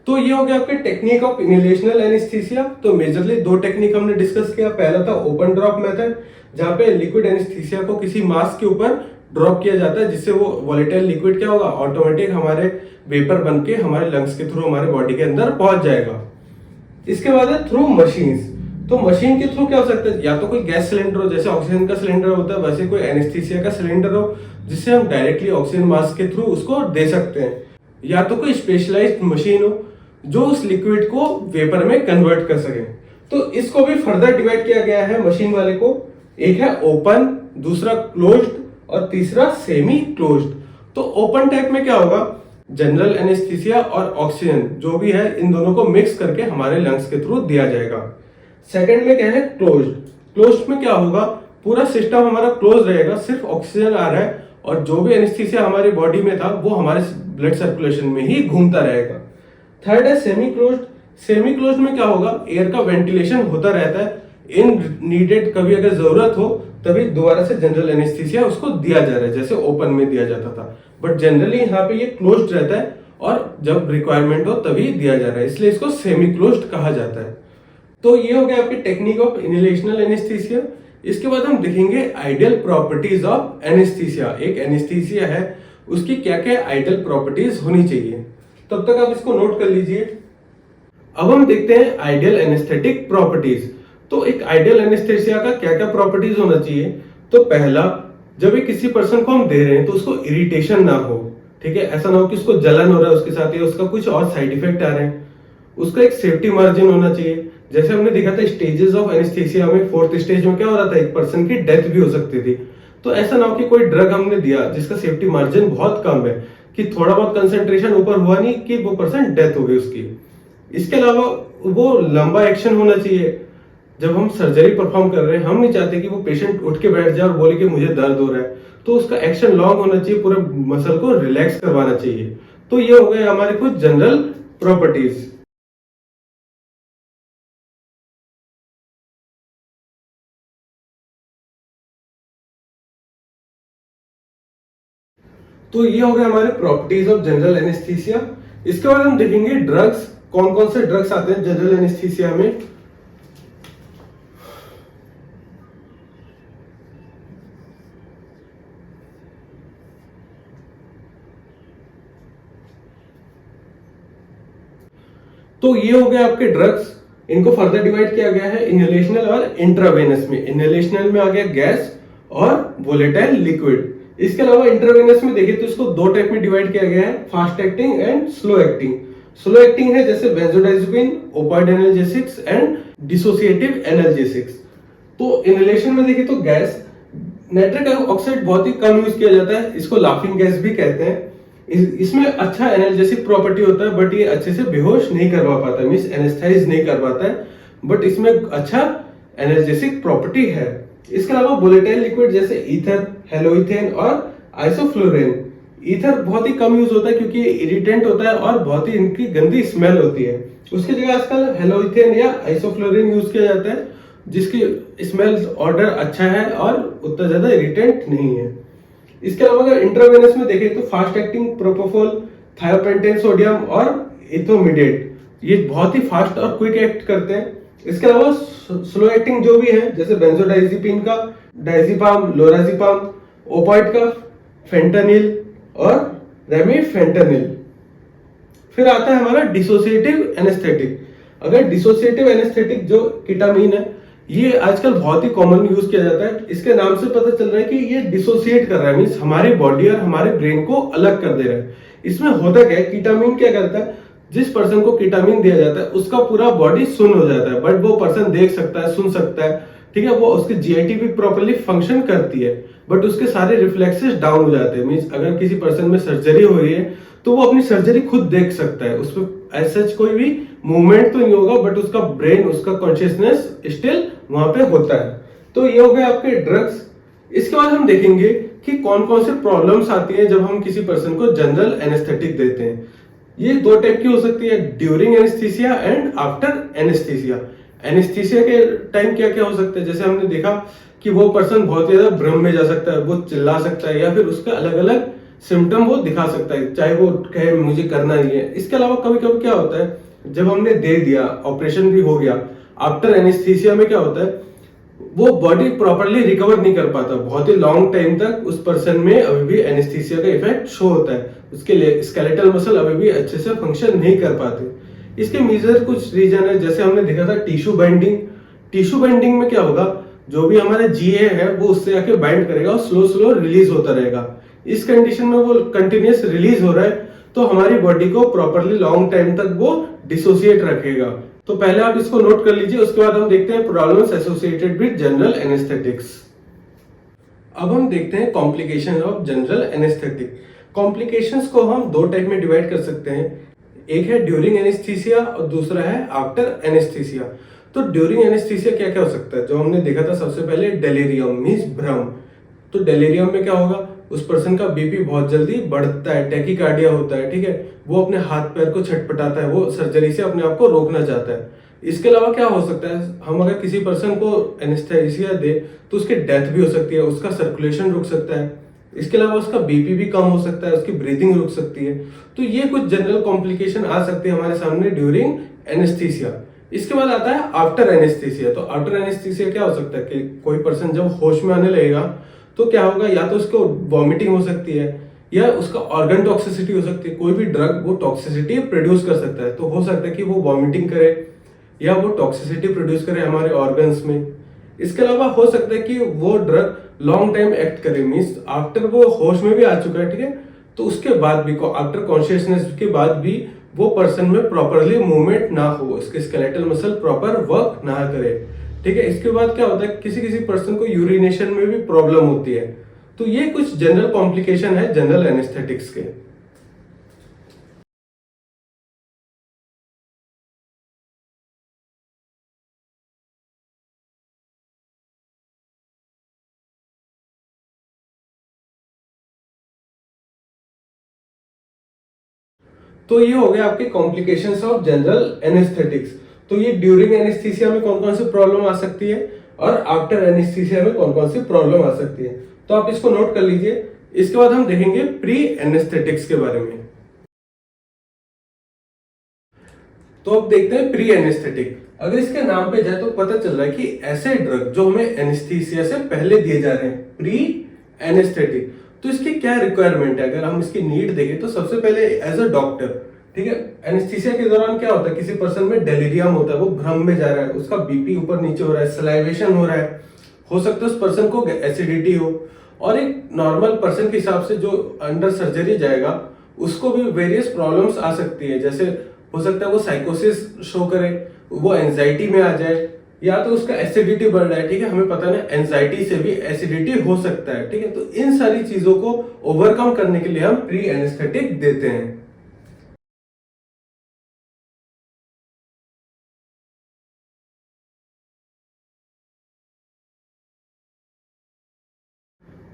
तो ये हो गया आपके टेक्निक ऑफ इनहेलेशनल एनेस्थीसिया। तो मेजरली दो टेक्निक हमने डिस्कस किया। पहला था ओपन ड्रॉप मेथड, जहां पे लिक्विड एनेस्थीसिया को किसी मास्क के ऊपर ड्रॉप किया जाता है, जिससे वो वोलेटाइल लिक्विड क्या होगा, ऑटोमेटिक हमारे वेपर बन के हमारे लंग्स के थ्रू हमारे बॉडी के अंदर पहुंच जाएगा। इसके बाद है थ्रू मशीन्स। तो मशीन के थ्रू क्या हो सकता है, या तो कोई गैस सिलेंडर हो, जैसे ऑक्सीजन का सिलेंडर होता है, वैसे कोई एनेस्थीसिया का सिलेंडर हो, जिससे हम डायरेक्टली ऑक्सीजन मास्क के थ्रू उसको दे सकते हैं। या तो कोई स्पेशलाइज्ड मशीन हो जो उस लिक्विड को वेपर में कन्वर्ट कर सके। तो इसको भी फर्दर डिवाइड किया गया है मशीन वाले को। एक है ओपन, दूसरा क्लोज्ड और तीसरा सेमी क्लोज्ड। तो ओपन टाइप में क्या होगा, जनरल एनेस्थीसिया और ऑक्सीजन जो भी है इन दोनों को मिक्स करके हमारे लंग्स के थ्रू दिया जाएगा। सेकंड में क्या है, क्लोज्ड। क्लोज्ड में क्या होगा, पूरा सिस्टम हमारा क्लोज रहेगा, सिर्फ ऑक्सीजन आ रहा है और जो भी एनेस्थीसिया हमारी बॉडी में था वो हमारे ब्लड सर्कुलेशन में ही घूमता रहेगा। थर्ड है सेमी क्लोज्ड। सेमी क्लोज्ड में क्या होगा, एयर का वेंटिलेशन होता रहता है, इन नीडेड कभी अगर जरूरत हो तभी दोबारा से जनरल एनेस्थीसिया उसको दिया जा रहा है, जैसे ओपन में दिया जाता था। बट जनरली यहाँ पे ये क्लोज्ड रहता है और जब रिक्वायरमेंट हो तभी दिया जा रहा है, इसलिए इसको सेमी क्लोज्ड कहा जाता है। तो ये हो गया आपकी टेक्निक ऑफ इनहेलेशनल एनेस्थीसिया। इसके बाद हम देखेंगे आइडियल प्रॉपर्टीज ऑफ एनेस्थीसिया। एक एनेस्थीसिया है, उसकी क्या क्या आइडियल प्रॉपर्टीज होनी चाहिए, तब तक आप इसको नोट कर लीजिए। अब हम देखते हैं आइडियल एनेस्थेटिक प्रॉपर्टीज। तो एक आइडियल एनेस्थेसिया का क्या क्या प्रॉपर्टीज होना चाहिए। तो पहला, जब भी किसी पर्सन को हम दे रहे हैं तो उसको इरिटेशन ना हो, ठीक है, ऐसा ना हो कि उसको जलन हो रहा है उसके साथ या उसका कुछ और साइड इफेक्ट आ रहे हैं। उसका एक सेफ्टी मार्जिन होना चाहिए। जैसे हमने देखा था स्टेजेस ऑफ एनेस्थीसिया में, फोर्थ स्टेज में क्या हो रहा था, एक पर्सन की डेथ भी हो सकती थी। तो ऐसा ना हो कि कोई ड्रग हमने दिया जिसका सेफ्टी मार्जिन बहुत कम है, कि थोड़ा बहुत कंसंट्रेशन ऊपर हुआ नहीं कि वो पर्सन डेथ हो गई उसकी। इसके अलावा वो लंबा एक्शन होना चाहिए। जब हम सर्जरी परफॉर्म कर रहे हैं, हम नहीं चाहते कि वो पेशेंट उठ के बैठ जाए और बोले कि मुझे दर्द हो रहा है, तो उसका एक्शन लॉन्ग होना चाहिए, पूरे मसल को रिलैक्स करवाना चाहिए। तो ये हो गए हमारे कुछ जनरल प्रॉपर्टीज। तो ये हो गए हमारे प्रॉपर्टीज ऑफ जनरल एनेस्थीसिया। इसके बाद हम देखेंगे ड्रग्स, कौन कौन से ड्रग्स आते हैं जनरल एनेस्थीसिया में। तो ये हो गए आपके ड्रग्स। इनको फर्दर डिवाइड किया गया है इनहेलेशनल और इंट्रावेनस में। इनहेलेशनल में आ गया गैस और वोलेटाइल लिक्विड। इसके अलावा इंट्रावेनस में देखिए तो इसको दो टाइप में डिवाइड किया गया है, fast acting and slow acting. Slow acting है जैसे benzodiazepine, opioid analgesics and dissociative analgesics. तो इनहेलेशन में देखिए तो गैस, नाइट्रिक ऑक्साइड बहुत ही कम यूज किया जाता है, इसको लाफिंग गैस भी कहते हैं। इसमें अच्छा एनाल्जेसिक प्रॉपर्टी होता है, बट ये अच्छे से बेहोश नहीं करवा पाता, मींस एनेस्थाइज नहीं कर पाता है, बट इसमें अच्छा एनाल्जेसिक प्रॉपर्टी है। इसके अलावा वोलेटाइल लिक्विड जैसे ईथर, हेलोइथेन और आइसोफ्लोरेन। ईथर बहुत ही कम यूज होता है क्योंकि ये इरिटेंट होता है और बहुत ही इनकी गंदी स्मेल होती है। उसकी जगह आजकल हेलोइथेन या आइसोफ्लोरेन यूज किया जाता है, जिसकी स्मेल ऑर्डर अच्छा है और उतना ज्यादा इरिटेंट नहीं है। इसके अलावा अगर इंट्रावेनस में देखें तो फास्ट एक्टिंग प्रोपोफोल, थायोपेंटेन सोडियम और इथोमिडेट, ये बहुत ही फास्ट और क्विक एक्ट करते हैं। इसके अलावा स्लो एक्टिंग जो भी है जैसे बेंजोडाइजेपिन का डायजिपाम, लोराजिपाम, ओपाइड का फेंटानिल और रेमिफेंटानिल। फिर आता है हमारा डिसोसिएटिव एनेस्थेटिक। अगर डिसोसिएटिव एनेस्थेटिक जो केटामीन है, ये आजकल बहुत ही कॉमन यूज किया जाता है। इसके नाम से पता चल रहा है कि ये डिसोसिएट कर रहा है, मींस हमारी बॉडी और हमारे ब्रेन को अलग कर दे रहा है। इसमें होता क्या है, कीटामिन क्या करता है, जिस पर्सन को कीटामिन दिया जाता है उसका पूरा बॉडी सुन्न हो जाता है, बट वो पर्सन देख सकता है, सुन सकता है, ठीक है, वो उसकी जीआईटी भी प्रॉपर्ली फंक्शन करती है, बट उसके सारे रिफ्लेक्सेस डाउन हो जाते हैं। मींस अगर किसी पर्सन में सर्जरी हो रही है तो वो अपनी सर्जरी खुद देख सकता है, उसमें ऐसा कोई भी मूवमेंट तो नहीं होगा, बट उसका ब्रेन, उसका कॉन्शियसनेस स्टिल वहां पे होता है। तो ये हो गए आपके ड्रग्स। इसके बाद हम देखेंगे कि कौन कौन से प्रॉब्लम्स आती है जब हम किसी पर्सन को जनरल एनेस्थेटिक देते हैं। ये दो टाइप की हो सकती है, during anaesthesia and after anaesthesia. Anaesthesia के टाइम क्या क्या हो सकता है, जैसे हमने देखा कि वो पर्सन बहुत ज्यादा भ्रम में जा सकता है, वो चिल्ला सकता है, या फिर उसका अलग अलग सिम्टम वो दिखा सकता है, चाहे वो कहे मुझे करना नहीं है। इसके अलावा कभी कभी क्या होता है, जब हमने दे दिया, ऑपरेशन भी हो गया, आफ्टर एनेस्थीसिया में क्या होता है, वो बॉडी प्रॉपरली रिकवर नहीं कर पाता, बहुत ही लॉन्ग टाइम तक उस पर्सन में अभी भी एनेस्थीसिया का इफेक्ट शो होता है, उसके स्केलेटल मसल अभी भी अच्छे से फंक्शन नहीं कर पाते। इसके मेजर कुछ रीजन है, जैसे हमने देखा था टिश्यू बाइंडिंग। टिश्यू बाइंडिंग में क्या होगा, जो भी हमारा जीए है वो उससे आके बाइंड करेगा और स्लो स्लो रिलीज होता रहेगा। इस कंडीशन में वो कंटिन्यूस रिलीज हो रहा है तो हमारी बॉडी को प्रॉपरली लॉन्ग टाइम तक वो डिसोसिएट रखेगा। तो पहले आप इसको नोट कर लीजिए, उसके बाद हम देखते हैं problems associated with general anaesthetics. अब हम देखते हैं complication of general anaesthetic. Complications को हम दो टाइप में डिवाइड कर सकते हैं, एक है ड्यूरिंग एनेस्थीसिया और दूसरा है आफ्टर एनेस्थीसिया। तो ड्यूरिंग एनेस्थीसिया क्या क्या हो सकता है, जो हमने देखा था सबसे पहले डेलीरियम मींस भ्रम। तो डेलीरियम में क्या होगा, उस पर्सन का बीपी बहुत जल्दी बढ़ता है, टैकीकार्डिया होता है, ठीक है, वो अपने हाथ पैर को छटपटाता है, वो सर्जरी से अपने आप को रोकना चाहता है। इसके अलावा क्या हो सकता है, हम अगर किसी पर्सन को एनेस्थीसिया दे तो उसकी डेथ भी हो सकती है, उसका सर्कुलेशन रुक सकता है, इसके अलावा उसका बीपी भी कम हो सकता है, उसकी ब्रीथिंग रुक सकती है। तो ये कुछ जनरल कॉम्प्लिकेशन आ सकते हैं हमारे सामने ड्यूरिंग एनेस्थीसिया। इसके बाद आता है आफ्टर एनेस्थीसिया। तो आफ्टर एनेस्थीसिया क्या हो सकता है कि कोई पर्सन जब होश में आने लगेगा तो क्या होगा, या तो उसको वॉमिटिंग हो सकती है या उसका ऑर्गन टॉक्सिसिटी हो सकती है। कोई भी ड्रग वो टॉक्सिसिटी प्रोड्यूस कर सकता है, तो हो सकता है कि वो वॉमिटिंग करे या वो टॉक्सिसिटी प्रोड्यूस करे हमारे ऑर्गन्स में। इसके अलावा हो सकता है कि वो ड्रग लॉन्ग टाइम एक्ट करे, मीन्स आफ्टर वो होश में भी आ चुका है, ठीक है, तो उसके बाद भी, आफ्टर कॉन्शियसनेस के बाद भी वो पर्सन में प्रॉपरली मूवमेंट ना हो, उसके स्केलेटल मसल प्रॉपर वर्क ना करे, ठीक है। इसके बाद क्या होता है, किसी किसी पर्सन को यूरिनेशन में भी प्रॉब्लम होती है। तो ये कुछ जनरल कॉम्प्लिकेशन है जनरल एनेस्थेटिक्स के। तो ये हो गया आपके कॉम्प्लिकेशंस ऑफ जनरल एनेस्थेटिक्स। तो ये ड्यूरिंग एनेस्थीसिया में कौन कौन सी प्रॉब्लम आ सकती है और आफ्टर एनेस्थीसिया में कौन कौन सी प्रॉब्लम आ सकती है, तो आप इसको नोट कर लीजिए। इसके बाद हम देखेंगे प्री एनेस्थेटिक्स के बारे में। तो अब देखते हैं प्री एनेस्थेटिक। अगर इसके नाम पे जाए तो पता चल रहा है कि ऐसे ड्रग जो हमें एनेस्थीसिया से पहले दिए जा रहे हैं, प्री एनेस्थेटिक, तो इसकी क्या रिक्वायरमेंट है। अगर हम इसकी नीड देखें तो सबसे पहले एज अ डॉक्टर, ठीक है, एनेस्थीसिया के दौरान क्या होता है, किसी पर्सन में डेलीरियम होता है, वो भ्रम में जा रहा है, उसका बीपी ऊपर नीचे हो रहा है, सलाइवेशन हो रहा है, हो सकता है उस पर्सन को एसिडिटी हो, और एक नॉर्मल पर्सन के हिसाब से जो अंडर सर्जरी जाएगा उसको भी वेरियस प्रॉब्लम्स आ सकती है। जैसे हो सकता है वो साइकोसिस शो करे, वो एंजाइटी में आ जाए, या तो उसका एसिडिटी बढ़ रहा है, ठीक है, हमें पता नहीं एंजाइटी से भी एसिडिटी हो सकता है, ठीक है। तो इन सारी चीजों को ओवरकम करने के लिए हम प्री एनेस्थेटिक देते हैं।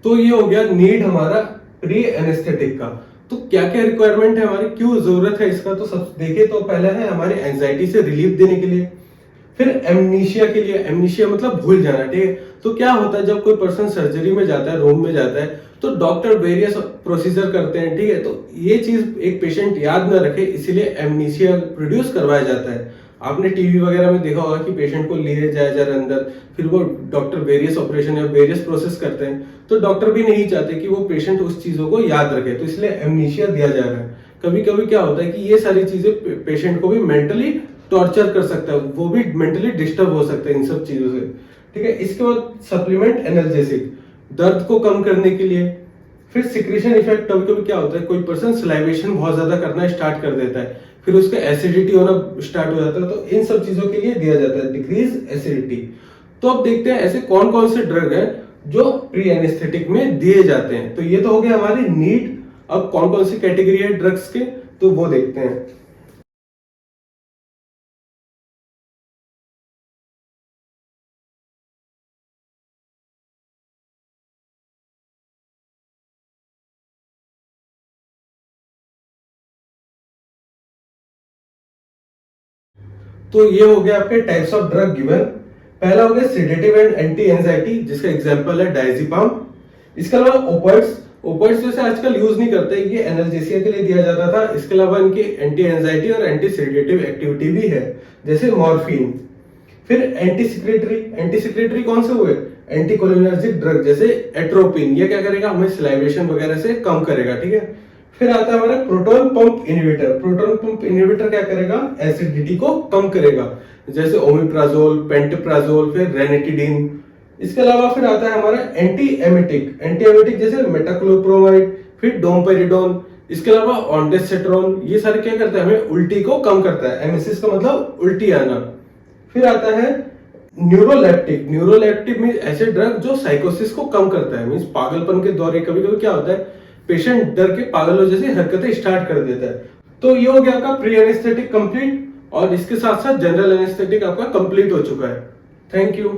तो ये हो गया नीड हमारा प्री एनेस्थेटिक का। तो क्या क्या रिक्वायरमेंट है हमारी, क्यों जरूरत है इसका, तो सब देखे तो पहले है हमारे एंजाइटी से रिलीफ देने के लिए, फिर एमनीशिया के लिए, एमनीशिया मतलब भूल जाना, ठीक है। तो क्या होता है जब कोई पर्सन सर्जरी में जाता है, रूम में जाता है, तो डॉक्टर वेरियस प्रोसीजर करते हैं, ठीक है, तो ये चीज एक पेशेंट याद ना रखे, इसीलिए एमनीशिया प्रोड्यूस करवाया जाता है। आपने टीवी वगैरह में देखा होगा कि पेशेंट को लिए जाया जा रहा है अंदर, फिर वो डॉक्टर वेरियस ऑपरेशन या वेरियस प्रोसेस करते हैं, तो डॉक्टर भी नहीं चाहते कि वो पेशेंट उस चीजों को याद रखे, तो इसलिए एमनीशिया दिया जा रहा है। कभी कभी क्या होता है कि ये सारी चीजें पेशेंट को भी मेंटली टॉर्चर कर सकता है, वो भी मेंटली डिस्टर्ब हो सकता है इन सब चीजों से, ठीक है। इसके बाद सप्लीमेंट एनाल्जेसिक, दर्द को कम करने के लिए, फिर सिक्रीशन इफेक्ट, कभी कभी क्या होता है कोई पर्सन सलाइवेशन बहुत ज्यादा करना स्टार्ट कर देता है, फिर उसका एसिडिटी होना स्टार्ट हो जाता है, तो इन सब चीजों के लिए दिया जाता है डिक्रीज एसिडिटी। तो अब देखते हैं ऐसे कौन कौन से ड्रग है जो प्री एनेस्थेटिक में दिए जाते हैं। तो ये तो हो गया हमारी नीड। अब कौन कौन सी कैटेगरी है ड्रग्स के, तो वो देखते हैं। तो ये हो गया आपके टाइप्स ऑफ ड्रग गिवन। पहला हो गया सेडेटिव एंड एंटी एंजाइटी, जिसका एग्जांपल है डायजेपाम। इसके अलावा ओपिएट्स, ओपिएट्स वैसे आजकल यूज नहीं करते, ये एनाल्जेसिया के लिए दिया जाता था। इसके अलावा इनकी एंटी एंजाइटी और एंटी सेडेटिव एक्टिविटी भी है, जैसे मॉर्फिन। फिर एंटी सिक्रेटरी, एंटी सिक्रेटरी कौन से हुए, एंटी कोलिनर्जिक ड्रग जैसे एट्रोपिन, ये क्या करेगा हमें सलाइवेशन वगैरह से कम करेगा, ठीक है। फिर आता है हमारा proton pump inhibitor. Proton pump inhibitor क्या करेगा, एसिडिटी को कम करेगा, जैसे ओमिप्राजोल, पेंटोप्राजोल, फिर रेनिटिडीन। इसके अलावा फिर आता है हमारा एंटी एमिटिक, एंटी एमिटिक जैसे मेटाक्लोप्रोमाइड, फिर डोमपेरिडोन। इसके अलावा ऑन्डेसेट्रॉन, ये सारे क्या करता है हमें उल्टी को कम करता है, एमेसिस का मतलब उल्टी आना। फिर आता है न्यूरोलेप्टिक। न्यूरोलेप्टिक मीन ऐसे ड्रग जो साइकोसिस को कम करता है, मीन्स पागलपन के दौरे कभी कभी क्या होता है पेशेंट डर के पागलों जैसी हरकतें स्टार्ट कर देता है। तो ये हो गया आपका प्री एनेस्थेटिक कंप्लीट, और इसके साथ साथ जनरल एनेस्थेटिक आपका कंप्लीट हो चुका है। Thank you.